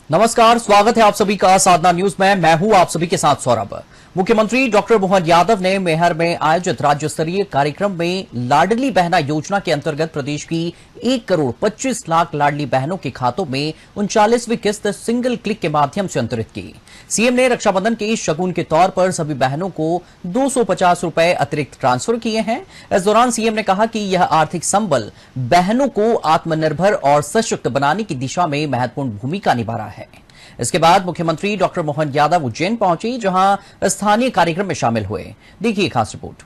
नमस्कार, स्वागत है आप सभी का साधना न्यूज में। मैं हूं आप सभी के साथ सौरभ। मुख्यमंत्री डॉक्टर मोहन यादव ने मैहर में आयोजित राज्य स्तरीय कार्यक्रम में लाडली बहना योजना के अंतर्गत प्रदेश की 1,25,00,000 लाडली बहनों के खातों में 39वीं किस्त सिंगल क्लिक के माध्यम से अंतरित की। सीएम ने रक्षाबंधन के शगुन के तौर पर सभी बहनों को 250 रुपए अतिरिक्त ट्रांसफर किए हैं। इस दौरान सीएम ने कहा कि यह आर्थिक संबल बहनों को आत्मनिर्भर और सशक्त बनाने की दिशा में महत्वपूर्ण भूमिका निभा रहा है। इसके बाद मुख्यमंत्री डॉक्टर मोहन यादव उज्जैन पहुंचे, जहां स्थानीय कार्यक्रम में शामिल हुए। देखिए खास रिपोर्ट।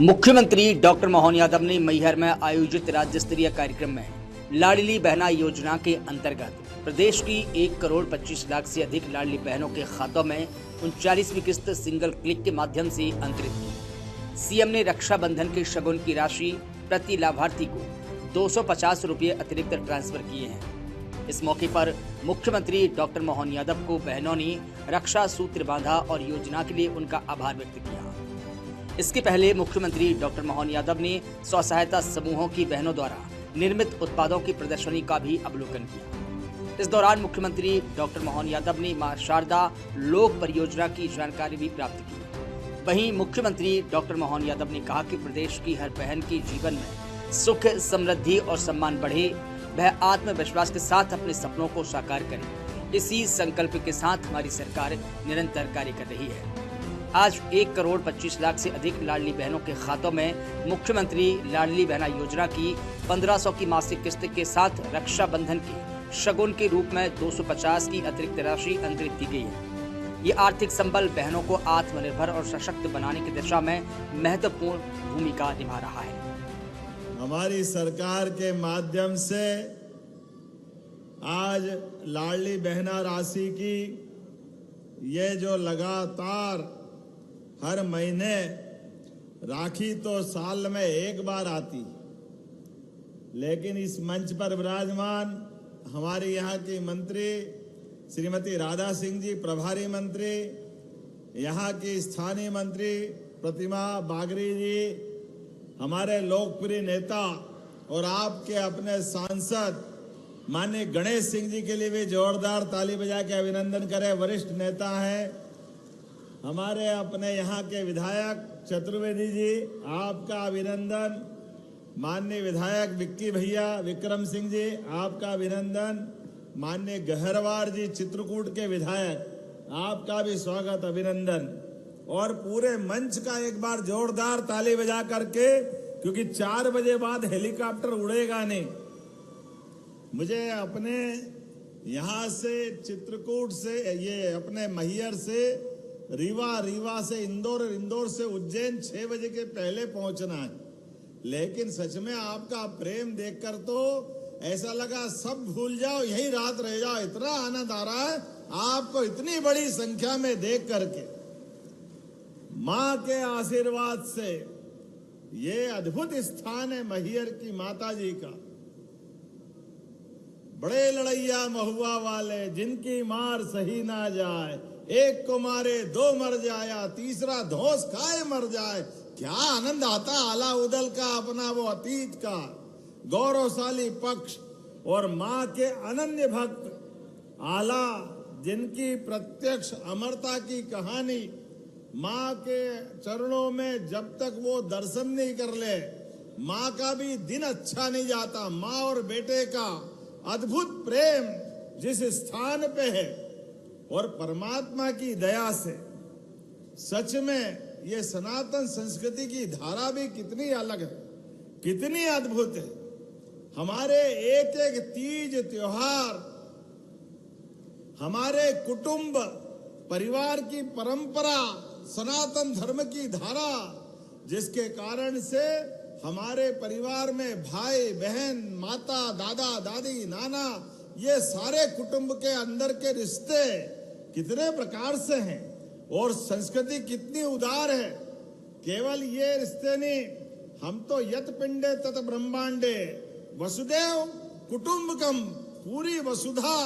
मुख्यमंत्री डॉक्टर मोहन यादव ने मैहर में आयोजित राज्य स्तरीय कार्यक्रम में लाडली बहना योजना के अंतर्गत प्रदेश की 1,25,00,000 से अधिक लाडली बहनों के खातों में 39वीं किस्त सिंगल क्लिक के माध्यम से अंतरित की। सीएम ने रक्षाबंधन के शगुन की राशि प्रति लाभार्थी को 250 रुपये अतिरिक्त ट्रांसफर किए हैं। इस मौके पर मुख्यमंत्री डॉक्टर मोहन यादव को बहनों ने रक्षा सूत्र बांधा और योजना के लिए उनका आभार व्यक्त किया। इसके पहले मुख्यमंत्री डॉक्टर मोहन यादव ने स्व सहायता समूहों की बहनों द्वारा निर्मित उत्पादों की प्रदर्शनी का भी अवलोकन किया। इस दौरान मुख्यमंत्री डॉक्टर मोहन यादव ने मां शारदा लोक परियोजना की जानकारी भी प्राप्त की। वहीं मुख्यमंत्री डॉक्टर मोहन यादव ने कहा कि प्रदेश की हर बहन के जीवन में सुख, समृद्धि और सम्मान बढ़े, वह आत्मविश्वास के साथ अपने सपनों को साकार करे। इसी संकल्प के साथ हमारी सरकार निरंतर कार्य कर रही है। आज 1,25,00,000 से अधिक लाडली बहनों के खातों में मुख्यमंत्री लाडली बहना योजना की 1,500 की मासिक किस्त के साथ रक्षाबंधन के शगुन के रूप में 250 की अतिरिक्त राशि अंतरित की गई है। ये आर्थिक संबल बहनों को आत्मनिर्भर और सशक्त बनाने की दिशा में महत्वपूर्ण भूमिका निभा रहा है। हमारी सरकार के माध्यम से आज लाडली बहना राशि की ये जो लगातार हर महीने राखी तो साल में एक बार आती, लेकिन इस मंच पर विराजमान हमारे यहाँ की मंत्री श्रीमती राधा सिंह जी, प्रभारी मंत्री, यहाँ की स्थानीय मंत्री प्रतिमा बागरी जी, हमारे लोकप्रिय नेता और आपके अपने सांसद माननीय गणेश सिंह जी के लिए भी जोरदार ताली बजा के अभिनंदन करें। वरिष्ठ नेता हैं हमारे अपने यहाँ के विधायक चतुर्वेदी जी, आपका अभिनंदन। माननीय विधायक विक्की भैया विक्रम सिंह जी, आपका अभिनंदन। माननीय गहरवार जी चित्रकूट के विधायक, आपका भी स्वागत, अभिनंदन। और पूरे मंच का एक बार जोरदार ताली बजा करके, क्योंकि 4 बजे बाद हेलीकॉप्टर उड़ेगा नहीं। मुझे अपने यहाँ से चित्रकूट से, ये अपने मैहर से रीवा से इंदौर से उज्जैन 6 बजे के पहले पहुंचना है, लेकिन सच में आपका प्रेम देखकर तो ऐसा लगा सब भूल जाओ, यही रात रह जाओ। इतना आनंद आ रहा है आपको इतनी बड़ी संख्या में देख करके। माँ के आशीर्वाद से ये अद्भुत स्थान है मैहर की माता जी का। बड़े लड़ैया महुआ वाले, जिनकी मार सही ना जाए, एक को मारे 2 मर जाया, तीसरा धौंस खाए मर जाए। क्या आनंद आता आला उदल का, अपना वो अतीत का गौरवशाली पक्ष। और माँ के अनन्य भक्त आला, जिनकी प्रत्यक्ष अमरता की कहानी, माँ के चरणों में जब तक वो दर्शन नहीं कर ले, माँ का भी दिन अच्छा नहीं जाता। माँ और बेटे का अद्भुत प्रेम जिस स्थान पे है, और परमात्मा की दया से सच में ये सनातन संस्कृति की धारा भी कितनी अलग है, कितनी अद्भुत है। हमारे एक एक तीज त्योहार, हमारे कुटुंब परिवार की परंपरा, सनातन धर्म की धारा, जिसके कारण से हमारे परिवार में भाई बहन, माता, दादा, दादी, नाना, ये सारे कुटुंब के अंदर के रिश्ते कितने प्रकार से हैं और संस्कृति कितनी उदार है। केवल ये रिश्ते नहीं, हम तो यत पिंडे तत ब्रह्मांडे वसुदेव कुटुंबकम, पूरी वसुधा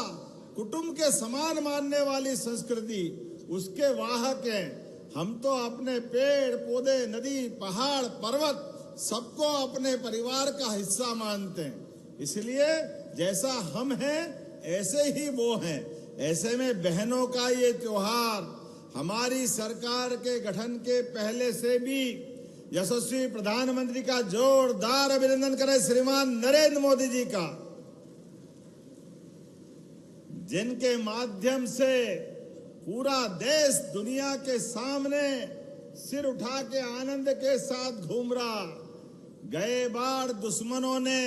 कुटुंब के समान मानने वाली संस्कृति उसके वाहक हैं। हम तो अपने पेड़ पौधे, नदी, पहाड़, पर्वत सबको अपने परिवार का हिस्सा मानते हैं। इसलिए जैसा हम हैं ऐसे ही वो हैं। ऐसे में बहनों का ये त्योहार हमारी सरकार के गठन के पहले से भी यशस्वी प्रधानमंत्री का जोरदार अभिनंदन करें श्रीमान नरेंद्र मोदी जी का, जिनके माध्यम से पूरा देश दुनिया के सामने सिर उठा के आनंद के साथ घूम रहा। गए बार दुश्मनों ने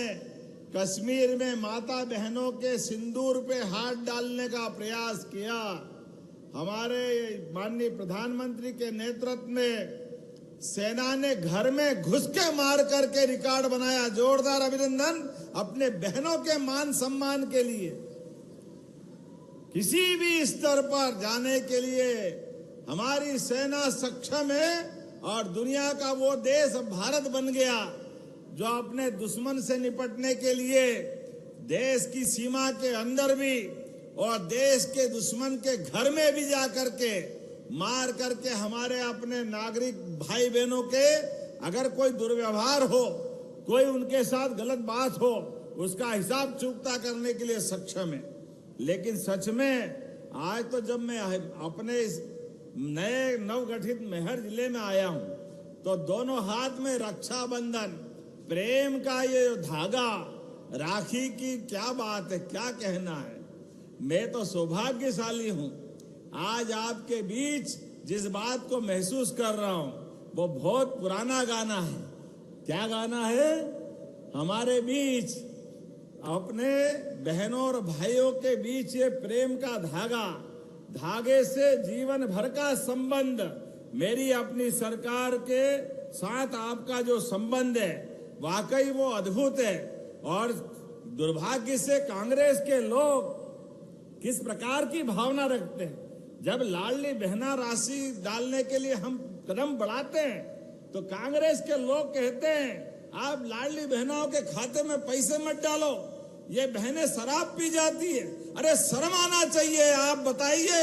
कश्मीर में माता बहनों के सिंदूर पे हाथ डालने का प्रयास किया। हमारे माननीय प्रधानमंत्री के नेतृत्व में सेना ने घर में घुस के मार करके रिकॉर्ड बनाया। जोरदार अभिनंदन अपने बहनों के मान सम्मान के लिए। किसी भी स्तर पर जाने के लिए हमारी सेना सक्षम है और दुनिया का वो देश भारत बन गया जो अपने दुश्मन से निपटने के लिए देश की सीमा के अंदर भी और देश के दुश्मन के घर में भी जा करके मार करके हमारे अपने नागरिक भाई बहनों के अगर कोई दुर्व्यवहार हो, कोई उनके साथ गलत बात हो, उसका हिसाब चुकता करने के लिए सक्षम है। लेकिन सच में आज तो जब मैं अपने इस नए नवगठित मैहर जिले में आया हूं तो दोनों हाथ में रक्षाबंधन, प्रेम का ये धागा, राखी की क्या बात है, क्या कहना है। मैं तो सौभाग्यशाली हूं आज आपके बीच जिस बात को महसूस कर रहा हूं वो बहुत पुराना गाना है। क्या गाना है? हमारे बीच अपने बहनों और भाइयों के बीच ये प्रेम का धागा, धागे से जीवन भर का संबंध, मेरी अपनी सरकार के साथ आपका जो संबंध है वाकई वो अद्भुत है। और दुर्भाग्य से कांग्रेस के लोग किस प्रकार की भावना रखते हैं, जब लाडली बहना राशि डालने के लिए हम कदम बढ़ाते हैं तो कांग्रेस के लोग कहते हैं आप लाडली बहनाओं के खाते में पैसे मत डालो, ये बहनें शराब पी जाती है। अरे शर्म आना चाहिए। आप बताइए,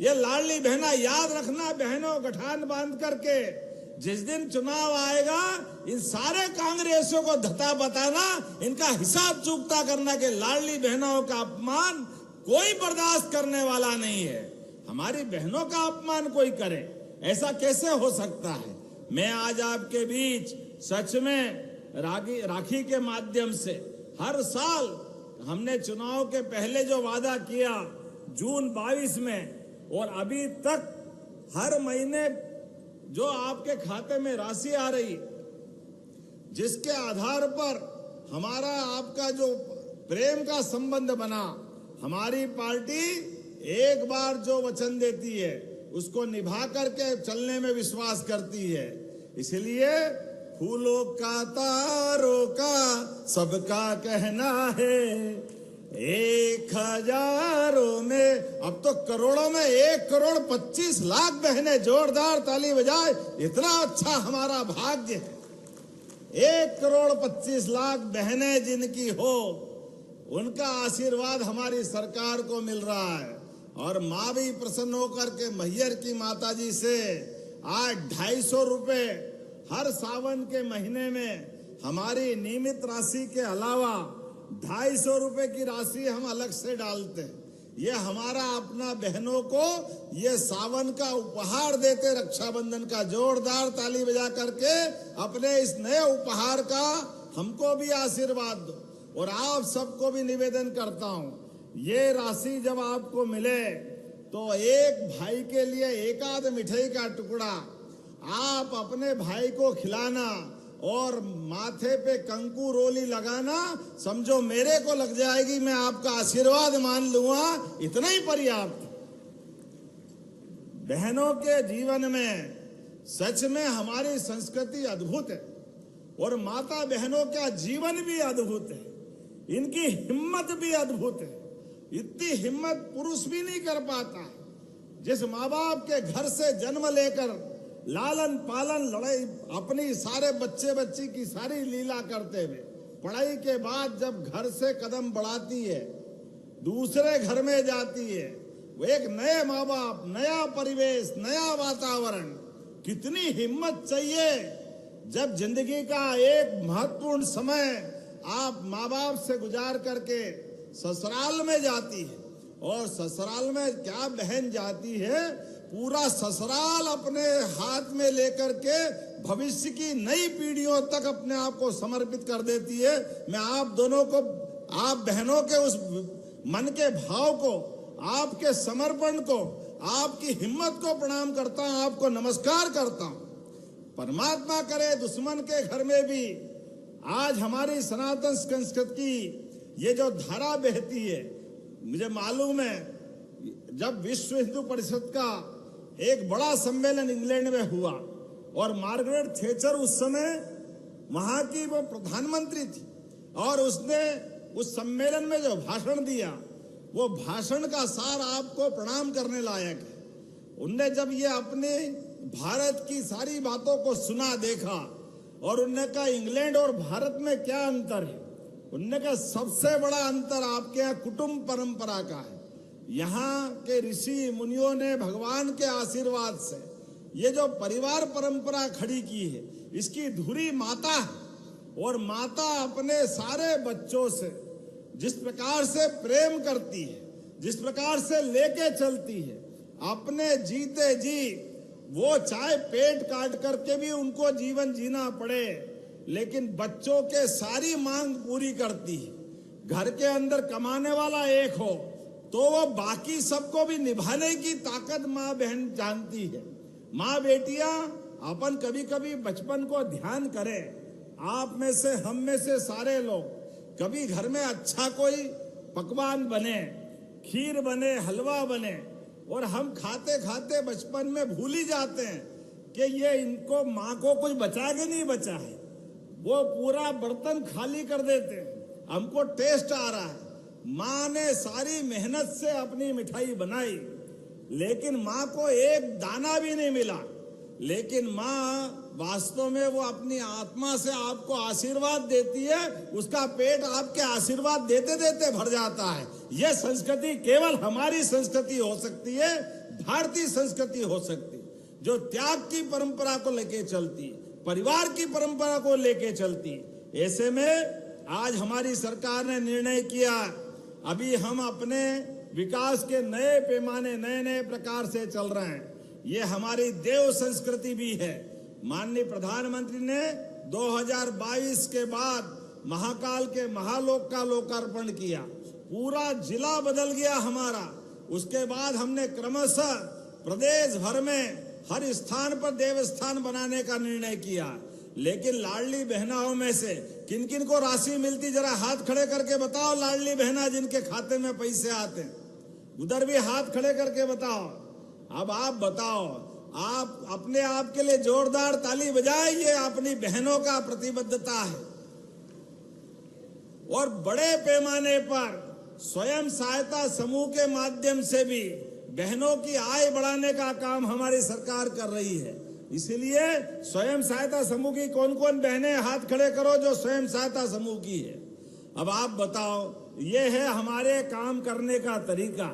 ये लाडली बहना याद रखना, बहनों गठान बांध करके जिस दिन चुनाव आएगा इन सारे कांग्रेसियों को धता बताना, इनका हिसाब चुकता करना कि लाडली बहनों का अपमान कोई बर्दाश्त करने वाला नहीं है। हमारी बहनों का अपमान कोई करे, ऐसा कैसे हो सकता है। मैं आज आपके बीच सच में राखी के माध्यम से हर साल हमने चुनाव के पहले जो वादा किया जून 22 में और अभी तक हर महीने जो आपके खाते में राशि आ रही, जिसके आधार पर हमारा आपका जो प्रेम का संबंध बना, हमारी पार्टी एक बार जो वचन देती है उसको निभा करके चलने में विश्वास करती है। इसलिए फूलों का तारों का सबका कहना है, 1000 में अब तो करोड़ों में 1,25,00,000 बहनें। जोरदार ताली बजाए, इतना अच्छा हमारा भाग्य है। 1,25,00,000 बहनें जिनकी हो, उनका आशीर्वाद हमारी सरकार को मिल रहा है। और माँ भी प्रसन्न होकर के मैहर की माता जी से आज 250 रुपए हर सावन के महीने में हमारी नियमित राशि के अलावा 250 रुपए की राशि हम अलग से डालते हैं। ये हमारा अपना बहनों को ये सावन का उपहार देते, रक्षाबंधन का। जोरदार ताली बजा करके अपने इस नए उपहार का हमको भी आशीर्वाद दो। और आप सबको भी निवेदन करता हूं, ये राशि जब आपको मिले तो एक भाई के लिए एक आध मिठाई का टुकड़ा आप अपने भाई को खिलाना और माथे पे कंकु रोली लगाना, समझो मेरे को लग जाएगी, मैं आपका आशीर्वाद मान लूंगा, इतना ही पर्याप्त। बहनों के जीवन में सच में हमारी संस्कृति अद्भुत है और माता बहनों का जीवन भी अद्भुत है, इनकी हिम्मत भी अद्भुत है। इतनी हिम्मत पुरुष भी नहीं कर पाता। जिस माँ बाप के घर से जन्म लेकर लालन पालन लड़ाई अपनी सारे बच्चे बच्ची की सारी लीला करते हुए पढ़ाई के बाद जब घर से कदम बढ़ाती है, दूसरे घर में जाती है, वो एक नए माँ बाप, नया परिवेश, नया वातावरण, कितनी हिम्मत चाहिए जब जिंदगी का एक महत्वपूर्ण समय आप माँ बाप से गुजार करके ससुराल में जाती है। और ससुराल में क्या बहन जाती है, पूरा ससुराल अपने हाथ में लेकर के भविष्य की नई पीढ़ियों तक अपने आप को समर्पित कर देती है। मैं आप दोनों को, आप बहनों के उस मन के भाव को, आपके समर्पण को, आपकी हिम्मत को प्रणाम करता हूं, आपको नमस्कार करता हूं। परमात्मा करे दुश्मन के घर में भी आज हमारी सनातन संस्कृति की ये जो धारा बहती है। मुझे मालूम है जब विश्व हिंदू परिषद का एक बड़ा सम्मेलन इंग्लैंड में हुआ और मार्गरेट थैचर उस समय वहां की वो प्रधानमंत्री थी और उसने उस सम्मेलन में जो भाषण दिया, वो भाषण का सार आपको प्रणाम करने लायक है। उनने जब ये अपने भारत की सारी बातों को सुना, देखा और उनने कहा इंग्लैंड और भारत में क्या अंतर है। उनने कहा सबसे बड़ा अंतर आपके यहाँ कुटुंब परंपरा का है। यहाँ के ऋषि मुनियों ने भगवान के आशीर्वाद से ये जो परिवार परंपरा खड़ी की है, इसकी धुरी माता है और माता अपने सारे बच्चों से जिस प्रकार से प्रेम करती है, जिस प्रकार से लेके चलती है, अपने जीते जी वो चाहे पेट काट करके भी उनको जीवन जीना पड़े, लेकिन बच्चों के सारी मांग पूरी करती है। घर के अंदर कमाने वाला एक हो तो वो बाकी सबको भी निभाने की ताकत माँ बहन जानती है। माँ बेटियां अपन कभी कभी बचपन को ध्यान करें, आप में से, हम में से सारे लोग कभी घर में अच्छा कोई पकवान बने, खीर बने, हलवा बने और हम खाते खाते बचपन में भूल ही जाते हैं कि ये इनको माँ को कुछ बचा के नहीं बचा है। वो पूरा बर्तन खाली कर देते हैं। हमको टेस्ट आ रहा है, माँ ने सारी मेहनत से अपनी मिठाई बनाई, लेकिन माँ को एक दाना भी नहीं मिला। लेकिन माँ वास्तव में वो अपनी आत्मा से आपको आशीर्वाद देती है, उसका पेट आपके आशीर्वाद देते देते भर जाता है। यह संस्कृति केवल हमारी संस्कृति हो सकती है, भारतीय संस्कृति हो सकती है, जो त्याग की परंपरा को लेके चलती है, परिवार की परंपरा को लेके चलती है। ऐसे में आज हमारी सरकार ने निर्णय किया, अभी हम अपने विकास के नए पैमाने, नए नए प्रकार से चल रहे हैं। ये हमारी देव संस्कृति भी है। माननीय प्रधानमंत्री ने 2022 के बाद महाकाल के महालोक का लोकार्पण किया, पूरा जिला बदल गया हमारा। उसके बाद हमने क्रमशः प्रदेश भर में हर स्थान पर देवस्थान बनाने का निर्णय किया। लेकिन लाडली बहनाओं में से किन किन को राशि मिलती, जरा हाथ खड़े करके बताओ। लाडली बहना जिनके खाते में पैसे आते हैं, उधर भी हाथ खड़े करके बताओ। अब आप बताओ, आप अपने आप के लिए जोरदार ताली बजाएं, ये अपनी बहनों का प्रतिबद्धता है। और बड़े पैमाने पर स्वयं सहायता समूह के माध्यम से भी बहनों की आय बढ़ाने का काम हमारी सरकार कर रही है। इसलिए स्वयं सहायता समूह की कौन कौन बहनें, हाथ खड़े करो जो स्वयं सहायता समूह की है। अब आप बताओ, ये है हमारे काम करने का तरीका।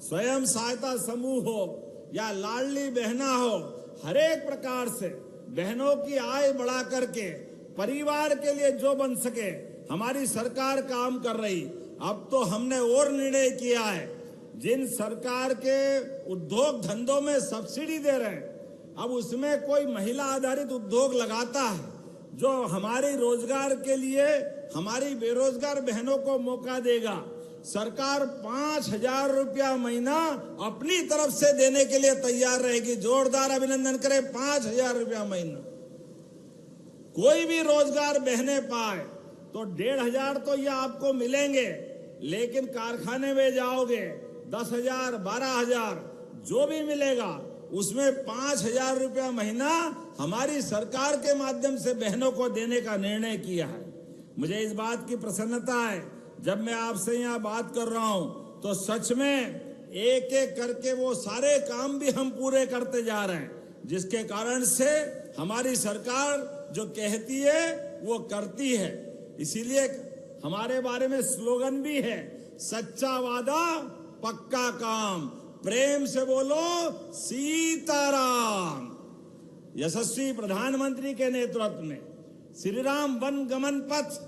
स्वयं सहायता समूह हो या लाडली बहना हो, हर एक प्रकार से बहनों की आय बढ़ा करके परिवार के लिए जो बन सके हमारी सरकार काम कर रही। अब तो हमने और निर्णय किया है, जिन सरकार के उद्योग धंधों में सब्सिडी दे रहे हैं, अब उसमें कोई महिला आधारित उद्योग लगाता है जो हमारे रोजगार के लिए हमारी बेरोजगार बहनों को मौका देगा। सरकार 5,000 रुपया महीना अपनी तरफ से देने के लिए तैयार रहेगी। जोरदार अभिनंदन करें, 5,000 रुपया महीना। कोई भी रोजगार बहने पाए तो 1,500 तो ये आपको मिलेंगे, लेकिन कारखाने में जाओगे 10,000, 12,000 जो भी मिलेगा उसमें 5,000 रुपया महीना हमारी सरकार के माध्यम से बहनों को देने का निर्णय किया है। मुझे इस बात की प्रसन्नता है, जब मैं आपसे यहाँ बात कर रहा हूँ तो सच में एक एक करके वो सारे काम भी हम पूरे करते जा रहे हैं। जिसके कारण से हमारी सरकार जो कहती है वो करती है। इसीलिए हमारे बारे में स्लोगन भी है, सच्चा वादा पक्का काम, प्रेम से बोलो सीताराम। यशस्वी प्रधानमंत्री के नेतृत्व में श्री राम वन गमन पथ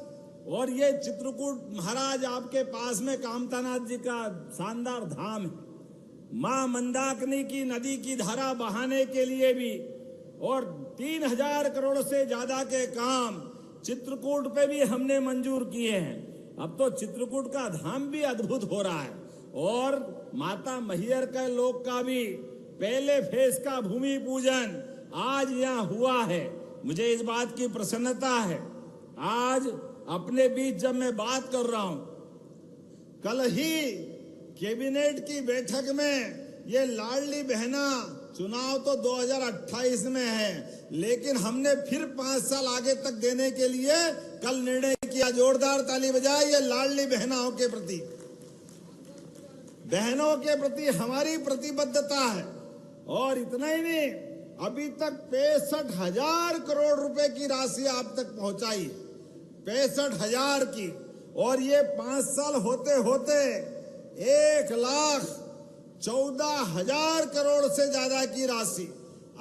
और ये चित्रकूट महाराज आपके पास में कामतानाथ जी का शानदार धाम है, मां मंदाकिनी की नदी की धारा बहाने के लिए भी, और 3000 करोड़ से ज्यादा के काम चित्रकूट पे भी हमने मंजूर किए हैं। अब तो चित्रकूट का धाम भी अद्भुत हो रहा है, और माता मैहर के लोक का भी पहले फेज का भूमि पूजन आज यहाँ हुआ है। मुझे इस बात की प्रसन्नता है, आज अपने बीच जब मैं बात कर रहा हूं, कल ही कैबिनेट की बैठक में ये लाडली बहना चुनाव तो 2028 में है, लेकिन हमने फिर 5 साल आगे तक देने के लिए कल निर्णय किया। जोरदार ताली बजाए ये लाडली बहनों के प्रति, बहनों के प्रति हमारी प्रतिबद्धता है। और इतना ही नहीं, अभी तक 65,000 करोड़ रुपए की राशि आप तक पहुंचाई, 65,000 की, और ये 5 साल होते होते 1,14,000 करोड़ से ज्यादा की राशि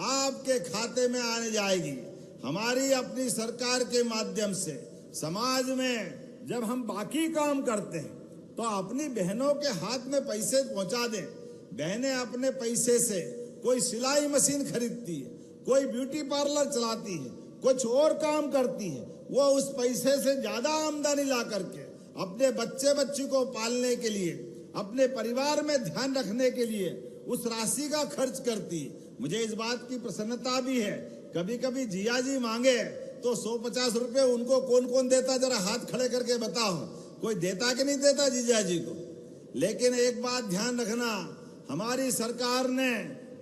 आपके खाते में आने जाएगी। हमारी अपनी सरकार के माध्यम से समाज में जब हम बाकी काम करते हैं तो अपनी बहनों के हाथ में पैसे पहुंचा दें। बहनें अपने पैसे से कोई सिलाई मशीन खरीदती है, कोई ब्यूटी पार्लर चलाती है, कुछ और काम करती है, वो उस पैसे से ज्यादा आमदनी ला करके अपने बच्चे बच्ची को पालने के लिए, अपने परिवार में ध्यान रखने के लिए उस राशि का खर्च करती है। मुझे इस बात की प्रसन्नता भी है, कभी कभी जिया जी मांगे तो 150 रुपए उनको कौन कौन देता, जरा हाथ खड़े करके बताओ, कोई देता कि नहीं देता जीजा जी को। लेकिन एक बात ध्यान रखना, हमारी सरकार ने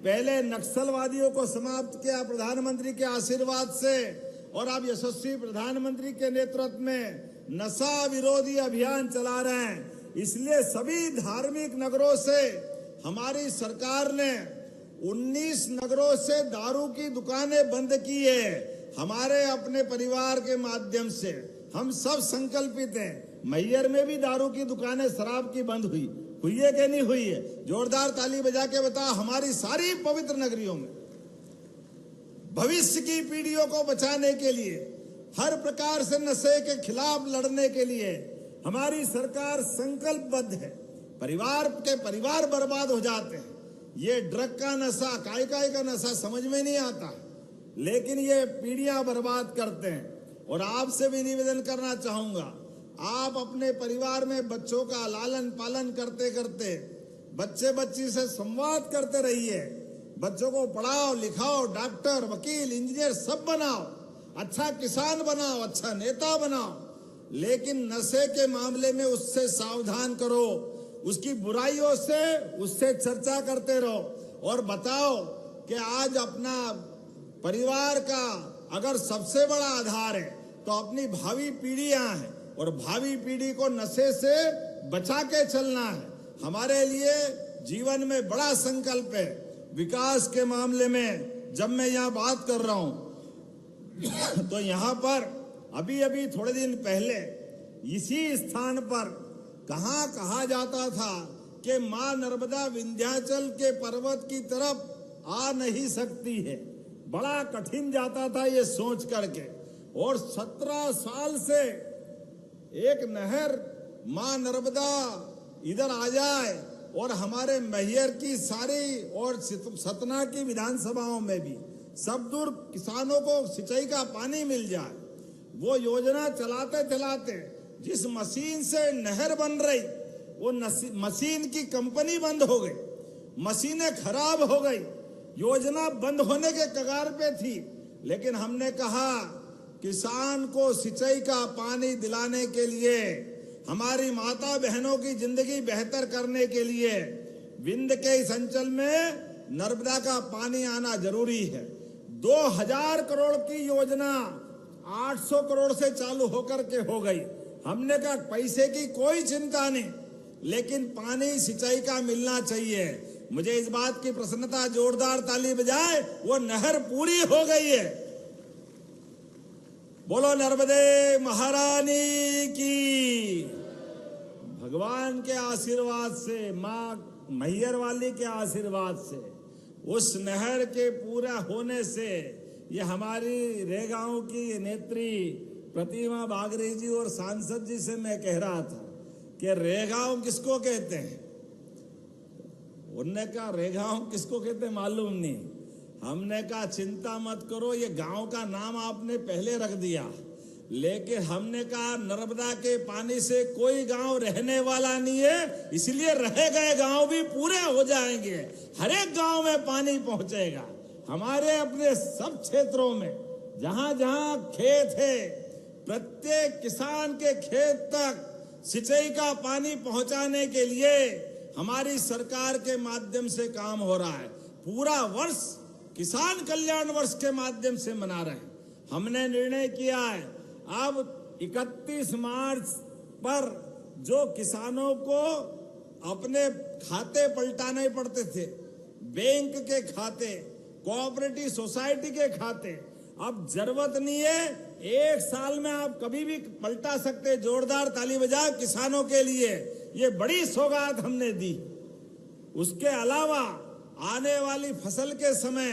पहले नक्सलवादियों को समाप्त किया प्रधानमंत्री के आशीर्वाद से, और अब यशस्वी प्रधानमंत्री के नेतृत्व में नशा विरोधी अभियान चला रहे हैं। इसलिए सभी धार्मिक नगरों से हमारी सरकार ने 19 नगरों से दारू की दुकानें बंद की है। हमारे अपने परिवार के माध्यम से हम सब संकल्पित हैं। मैहर में भी दारू की दुकानें शराब की बंद हुई है कि नहीं हुई है? जोरदार ताली बजा के बताओ। हमारी सारी पवित्र नगरियों में भविष्य की पीढ़ियों को बचाने के लिए, हर प्रकार से नशे के खिलाफ लड़ने के लिए हमारी सरकार संकल्पबद्ध है। परिवार बर्बाद हो जाते हैं। ये ड्रग का नशा, काय का नशा समझ में नहीं आता, लेकिन ये पीढ़ियां बर्बाद करते हैं। और आपसे भी निवेदन करना चाहूंगा, आप अपने परिवार में बच्चों का लालन पालन करते करते बच्चे बच्ची से संवाद करते रहिए। बच्चों को पढ़ाओ लिखाओ, डॉक्टर वकील इंजीनियर सब बनाओ, अच्छा किसान बनाओ, अच्छा नेता बनाओ, लेकिन नशे के मामले में उससे सावधान करो, उसकी बुराइयों से उससे चर्चा करते रहो और बताओ कि आज अपना परिवार का अगर सबसे बड़ा आधार है तो अपनी भावी पीढ़ियां हैं, और भावी पीढ़ी को नशे से बचा के चलना है। हमारे लिए जीवन में बड़ा संकल्प है। विकास के मामले में जब मैं यहाँ बात कर रहा हूं तो यहाँ पर अभी थोड़े दिन पहले इसी स्थान पर कहा जाता था कि मां नर्मदा विंध्याचल के पर्वत की तरफ आ नहीं सकती है। बड़ा कठिन जाता था ये सोच करके, और 17 साल से एक नहर मां नर्मदा इधर आ जाए और हमारे मैहर की सारी और सतना की विधानसभाओं में भी सब दूर किसानों को सिंचाई का पानी मिल जाए, वो योजना चलाते चलाते जिस मशीन से नहर बन रही वो मशीन की कंपनी बंद हो गई, मशीनें खराब हो गई, योजना बंद होने के कगार पे थी। लेकिन हमने कहा किसान को सिंचाई का पानी दिलाने के लिए, हमारी माता बहनों की जिंदगी बेहतर करने के लिए विंध्य के इस अंचल में नर्मदा का पानी आना जरूरी है। 2000 करोड़ की योजना 800 करोड़ से चालू होकर के हो गई। हमने कहा पैसे की कोई चिंता नहीं, लेकिन पानी सिंचाई का मिलना चाहिए। मुझे इस बात की प्रसन्नता, जोरदार ताली बजाए, वो नहर पूरी हो गई है। बोलो नर्मदे महारानी की। भगवान के आशीर्वाद से, माँ मैहर वाली के आशीर्वाद से, उस नहर के पूरा होने से, ये हमारी रेगांव की नेत्री प्रतिमा बागरी जी और सांसद जी से मैं कह रहा था कि रेगांव किसको कहते हैं। उनने कहा रेगांव किसको कहते हैं मालूम नहीं। हमने कहा चिंता मत करो, ये गांव का नाम आपने पहले रख दिया, लेकिन हमने कहा नर्मदा के पानी से कोई गांव रहने वाला नहीं है, इसलिए रह गए गांव भी पूरे हो जाएंगे। हर एक गांव में पानी पहुंचेगा। हमारे अपने सब क्षेत्रों में जहां जहां खेत है, प्रत्येक किसान के खेत तक सिंचाई का पानी पहुंचाने के लिए हमारी सरकार के माध्यम से काम हो रहा है। पूरा वर्ष किसान कल्याण वर्ष के माध्यम से मना रहे हैं। हमने निर्णय किया है अब 31 मार्च पर जो किसानों को अपने खाते पलटाने पड़ते थे, बैंक के खाते, कोऑपरेटिव सोसाइटी के खाते, अब जरूरत नहीं है। एक साल में आप कभी भी पलटा सकते। जोरदार ताली बजा किसानों के लिए, ये बड़ी सौगात हमने दी। उसके अलावा आने वाली फसल के समय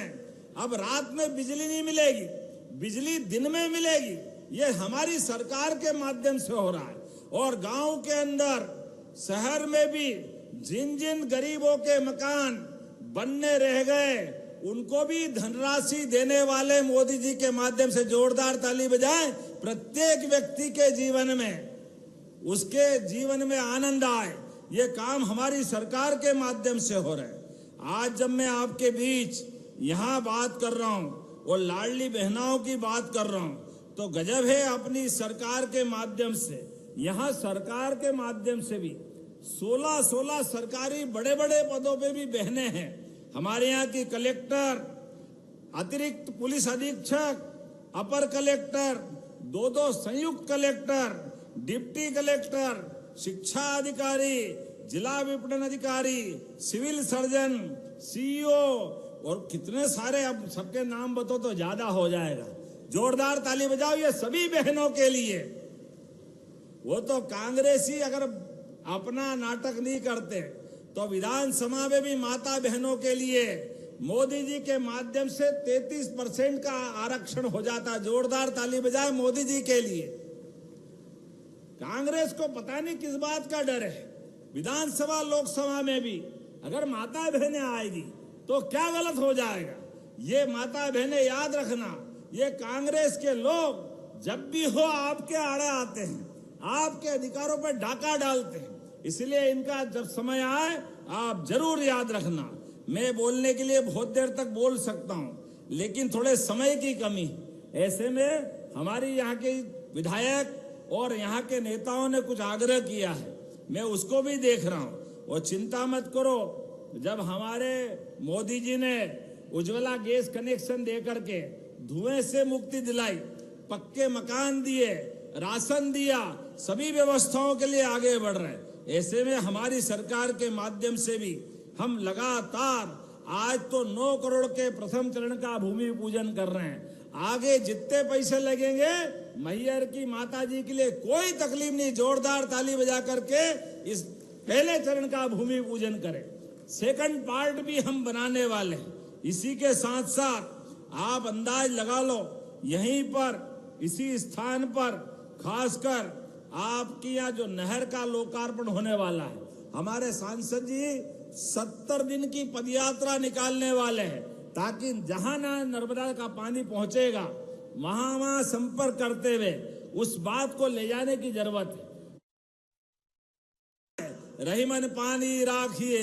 अब रात में बिजली नहीं मिलेगी, बिजली दिन में मिलेगी। ये हमारी सरकार के माध्यम से हो रहा है। और गांव के अंदर, शहर में भी जिन जिन गरीबों के मकान बनने रह गए, उनको भी धनराशि देने वाले मोदी जी के माध्यम से जोरदार ताली बजाएं। प्रत्येक व्यक्ति के जीवन में, उसके जीवन में आनंद आए, ये काम हमारी सरकार के माध्यम से हो रहे हैं। आज जब मैं आपके बीच यहाँ बात कर रहा हूँ और लाडली बहनाओं की बात कर रहा हूँ, तो गजब है। अपनी सरकार के माध्यम से, यहाँ सरकार के माध्यम से भी 16 सरकारी बड़े बड़े पदों पे भी बहनें हैं। हमारे यहाँ की कलेक्टर, अतिरिक्त पुलिस अधीक्षक, अपर कलेक्टर, 2 संयुक्त कलेक्टर, डिप्टी कलेक्टर, शिक्षा अधिकारी, जिला विपणन अधिकारी, सिविल सर्जन, सीईओ और कितने सारे, अब सबके नाम बताओ तो ज्यादा हो जाएगा। जोरदार ताली बजाओ ये सभी बहनों के लिए। वो तो कांग्रेसी अगर अपना नाटक नहीं करते तो विधानसभा में भी माता बहनों के लिए मोदी जी के माध्यम से 33% का आरक्षण हो जाता। जोरदार ताली बजाए मोदी जी के लिए। कांग्रेस को पता नहीं किस बात का डर है। विधानसभा लोकसभा में भी अगर माता बहनें आएगी तो क्या गलत हो जाएगा। ये माता बहनें याद रखना, ये कांग्रेस के लोग जब भी हो आपके आड़े आते हैं, आपके अधिकारों पर डाका डालते हैं। इसलिए इनका जब समय आए आप जरूर याद रखना। मैं बोलने के लिए बहुत देर तक बोल सकता हूं, लेकिन थोड़े समय की कमी। ऐसे में हमारी यहाँ के विधायक और यहाँ के नेताओं ने कुछ आग्रह किया है, मैं उसको भी देख रहा हूं। और चिंता मत करो, जब हमारे मोदी जी ने उज्ज्वला गैस कनेक्शन दे करके धुएं से मुक्ति दिलाई, पक्के मकान दिए, राशन दिया, सभी व्यवस्थाओं के लिए आगे बढ़ रहे हैं। ऐसे में हमारी सरकार के माध्यम से भी हम लगातार, आज तो 9 करोड़ के प्रथम चरण का भूमि पूजन कर रहे हैं। आगे जितने पैसे लगेंगे मैहर की माता जी के लिए कोई तकलीफ नहीं। जोरदार ताली बजा करके इस पहले चरण का भूमि पूजन करें। सेकंड पार्ट भी हम बनाने वाले हैं। इसी के साथ साथ आप अंदाज लगा लो, यहीं पर इसी स्थान पर खासकर आपकी यहाँ जो नहर का लोकार्पण होने वाला है, हमारे सांसद जी 70 दिन की पदयात्रा निकालने वाले हैं, ताकि जहां ना नर्मदा का पानी पहुंचेगा वहां संपर्क करते हुए उस बात को ले जाने की जरूरत है। रहीमन पानी राखिए,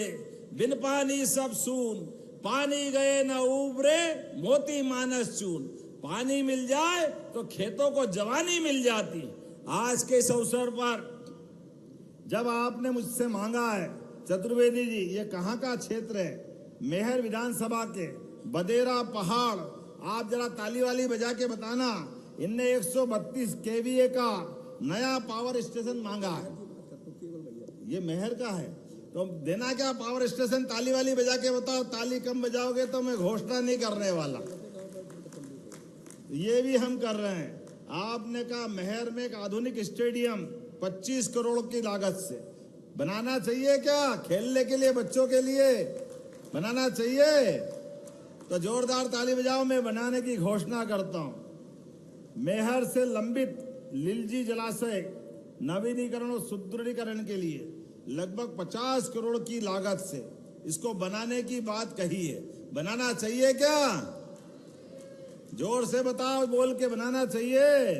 बिन पानी सब सून, पानी गए न उबरे, मोती मानस चून। पानी मिल जाए तो खेतों को जवानी मिल जाती। आज के इस अवसर पर जब आपने मुझसे मांगा है, चतुर्वेदी जी, ये कहाँ का क्षेत्र है? मैहर विधानसभा के बदेरा पहाड़। आप जरा ताली वाली बजा के बताना। इनने 132 केवीए का नया पावर स्टेशन मांगा है। ये मैहर का है। तो देना क्या पावर स्टेशन, ताली वाली बजा के बताओ। ताली कम बजाओगे तो मैं घोषणा नहीं करने वाला। ये भी हम कर रहे हैं। आपने कहा महर में एक आधुनिक स्टेडियम 25 करोड़ की लागत से बनाना चाहिए क्या? खेलने के लिए, बच्चों के लिए बनाना चाहिए तो जोरदार ताली बजाओ। मैं बनाने की घोषणा करता हूं। मेहर से लंबित लिलजी जलाशय नवीनीकरण और सुदृढ़ीकरण के लिए लगभग 50 करोड़ की लागत से इसको बनाने की बात कही है। बनाना चाहिए क्या? जोर से बताओ, बोल के बनाना चाहिए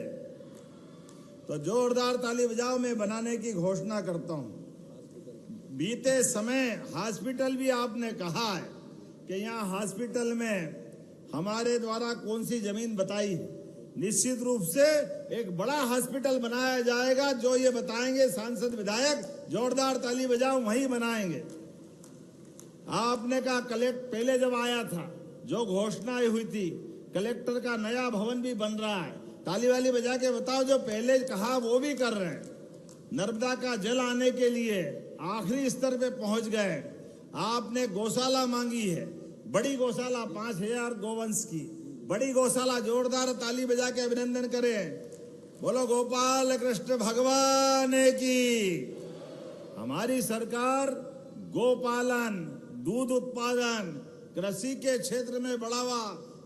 तो जोरदार ताली बजाओ। मैं बनाने की घोषणा करता हूं। बीते समय हॉस्पिटल भी आपने कहा है कि यहाँ हॉस्पिटल में हमारे द्वारा कौन सी जमीन बताई है। निश्चित रूप से एक बड़ा हॉस्पिटल बनाया जाएगा। जो ये बताएंगे सांसद विधायक, जोरदार ताली बजाओ, वहीं बनाएंगे। आपने कहा कलेक्टर पहले जब आया था जो घोषणाएं हुई थी, कलेक्टर का नया भवन भी बन रहा है। ताली वाली बजा के बताओ। जो पहले कहा वो भी कर रहे हैं। नर्मदा का जल आने के लिए आखिरी स्तर पे पहुंच गए। आपने गौशाला मांगी है, बड़ी गौशाला 5000 गोवंश की बड़ी गौशाला। जोरदार ताली बजा के अभिनंदन करें। बोलो गोपाल कृष्ण भगवान की। हमारी सरकार गोपालन, दूध उत्पादन, कृषि के क्षेत्र में बढ़ावा,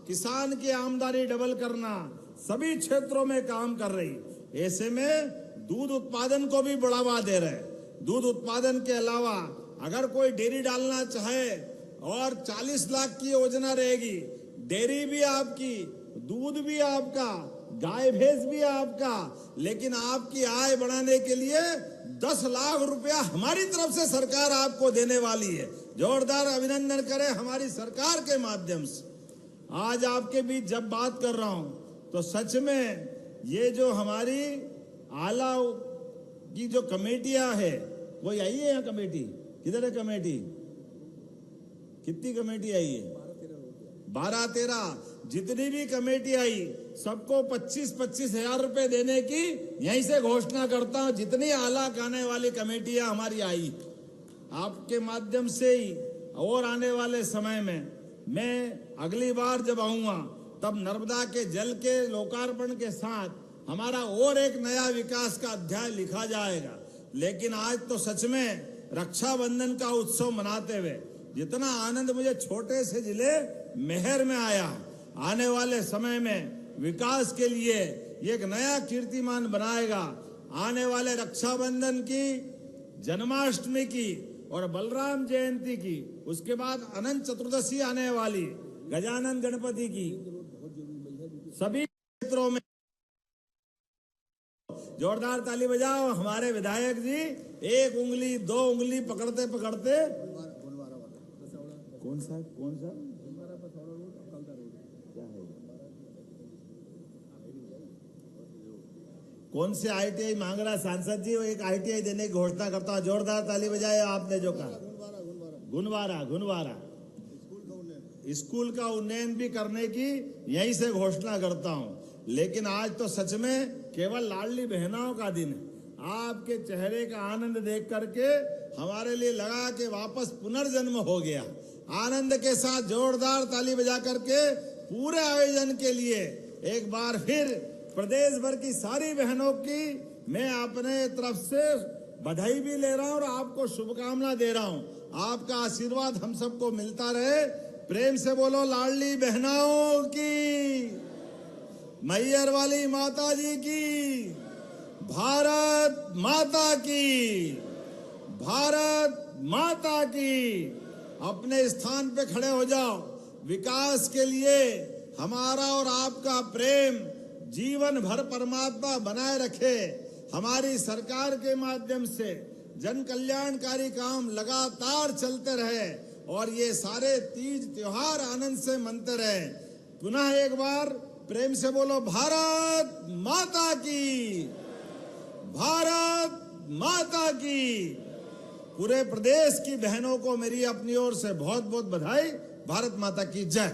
किसान की आमदनी डबल करना, सभी क्षेत्रों में काम कर रही। ऐसे में दूध उत्पादन को भी बढ़ावा दे रहे। दूध उत्पादन के अलावा अगर कोई डेयरी डालना चाहे और 40 लाख की योजना रहेगी। डेयरी भी आपकी, दूध भी आपका, गाय भैंस भी आपका, लेकिन आपकी आय बढ़ाने के लिए 10 लाख रुपया हमारी तरफ से सरकार आपको देने वाली है। जोरदार अभिनंदन करें हमारी सरकार के माध्यम से। आज आपके बीच जब बात कर रहा हूं तो सच में ये जो हमारी आला की जो कमेटियां है, वो आई है। यहाँ कमेटी किधर है? कमेटी कितनी कमेटी आई है? 12-13 जितनी भी कमेटी आई सबको 25-25 हजार रुपए देने की यहीं से घोषणा करता हूं। जितनी आला गाने वाली कमेटियां हमारी आई, आपके माध्यम से ही। और आने वाले समय में मैं अगली बार जब आऊंगा तब नर्मदा के जल के लोकार्पण के साथ हमारा और एक नया विकास का अध्याय लिखा जाएगा। लेकिन आज तो सच में रक्षाबंधन का उत्सव मनाते हुए जितना आनंद मुझे छोटे से जिले मेहर में आया, आने वाले समय में विकास के लिए ये एक नया कीर्तिमान बनाएगा। आने वाले रक्षाबंधन की, जन्माष्टमी की और बलराम जयंती की, उसके बाद अनंत चतुर्दशी आने वाली, गजानन गणपति की, सभी क्षेत्रों में जोरदार ताली बजाओ। हमारे विधायक जी एक उंगली, 2 उंगली पकड़ते पकड़ते कौन सा कौन से ITI मांग रहा सांसद जी? वो एक ITI देने की घोषणा करता हूं। जोरदार ताली बजाए। आपने जो कहा गुनवारा स्कूल का उन्नयन भी करने की यहीं से घोषणा करता हूं। लेकिन आज तो सच में केवल लाडली बहनाओं का दिन है। आपके चेहरे का आनंद देख करके हमारे लिए लगा कि वापस पुनर्जन्म हो गया। आनंद के साथ जोरदार ताली बजा करके पूरे आयोजन के लिए एक बार फिर प्रदेश भर की सारी बहनों की मैं अपने तरफ से बधाई भी ले रहा हूं और आपको शुभकामना दे रहा हूं। आपका आशीर्वाद हम सबको मिलता रहे। प्रेम से बोलो लाडली बहनाओं की, मैयर वाली माता जी की, भारत माता की, भारत माता की। अपने स्थान पे खड़े हो जाओ। विकास के लिए हमारा और आपका प्रेम जीवन भर परमात्मा बनाए रखे। हमारी सरकार के माध्यम से जन कल्याणकारी काम लगातार चलते रहे और ये सारे तीज त्योहार आनंद से मनते रहे। पुनः एक बार प्रेम से बोलो भारत माता की, भारत माता की। पूरे प्रदेश की बहनों को मेरी अपनी ओर से बहुत बहुत बधाई। भारत माता की जय।